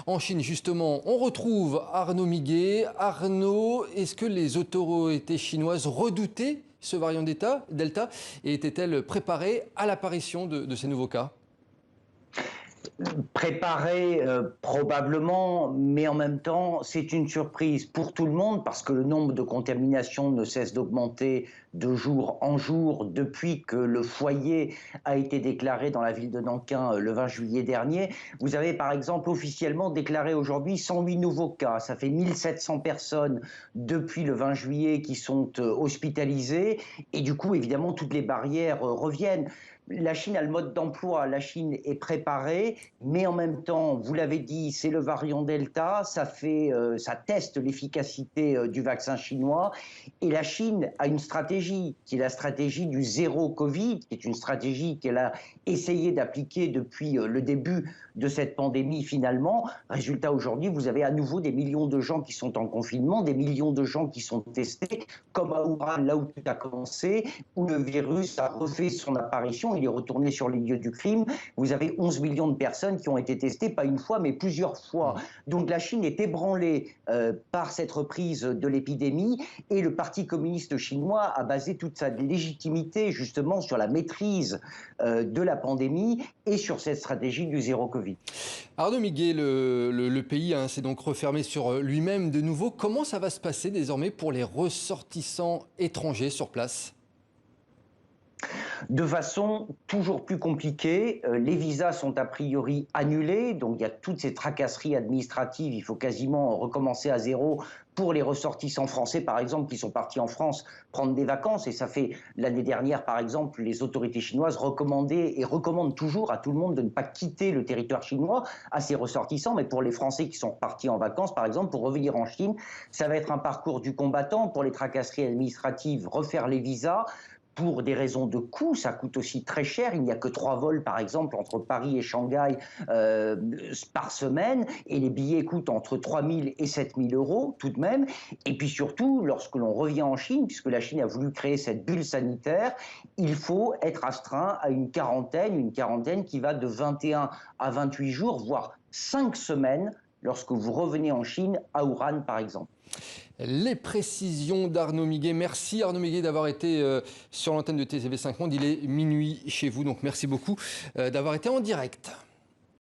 En Chine, justement, on retrouve Arnaud Miguet. Arnaud, est-ce que les autorités chinoises redoutaient ce variant Delta et étaient-elles préparées à l'apparition de ces nouveaux cas? Préparé probablement, mais en même temps, c'est une surprise pour tout le monde parce que le nombre de contaminations ne cesse d'augmenter de jour en jour depuis que le foyer a été déclaré dans la ville de Nankin le 20 juillet dernier. Vous avez par exemple officiellement déclaré aujourd'hui 108 nouveaux cas. Ça fait 1700 personnes depuis le 20 juillet qui sont hospitalisées et du coup, évidemment, toutes les barrières reviennent. La Chine a le mode d'emploi, la Chine est préparée, mais en même temps, vous l'avez dit, c'est le variant Delta, ça teste l'efficacité du vaccin chinois, et la Chine a une stratégie, qui est la stratégie du zéro Covid, qui est une stratégie qu'elle a essayé d'appliquer depuis le début de cette pandémie finalement. Résultat, aujourd'hui, vous avez à nouveau des millions de gens qui sont en confinement, des millions de gens qui sont testés, comme à Wuhan, là où tout a commencé, où le virus a refait son apparition, il est retourné sur les lieux du crime. Vous avez 11 millions de personnes qui ont été testées, pas une fois, mais plusieurs fois. Donc la Chine est ébranlée par cette reprise de l'épidémie et le Parti communiste chinois a basé toute sa légitimité justement sur la maîtrise de la pandémie et sur cette stratégie du zéro Covid. Arnaud Miguet, le pays s'est donc refermé sur lui-même de nouveau. Comment ça va se passer désormais pour les ressortissants étrangers sur place ? De façon toujours plus compliquée. Les visas sont a priori annulés, donc il y a toutes ces tracasseries administratives, il faut quasiment recommencer à zéro pour les ressortissants français, par exemple, qui sont partis en France prendre des vacances. Et ça fait l'année dernière, par exemple, les autorités chinoises recommandaient et recommandent toujours à tout le monde de ne pas quitter le territoire chinois, à ses ressortissants. Mais pour les Français qui sont partis en vacances, par exemple, pour revenir en Chine, ça va être un parcours du combattant. Pour les tracasseries administratives, refaire les visas. Pour des raisons de coût, ça coûte aussi très cher. Il n'y a que 3 vols, par exemple, entre Paris et Shanghai par semaine. Et les billets coûtent entre 3 000 et 7 000 euros tout de même. Et puis surtout, lorsque l'on revient en Chine, puisque la Chine a voulu créer cette bulle sanitaire, il faut être astreint à une quarantaine qui va de 21 à 28 jours, voire 5 semaines, lorsque vous revenez en Chine, à Wuhan, par exemple. Les précisions d'Arnaud Miguet. Merci Arnaud Miguet d'avoir été sur l'antenne de TVV5 Monde. Il est minuit chez vous, donc merci beaucoup d'avoir été en direct.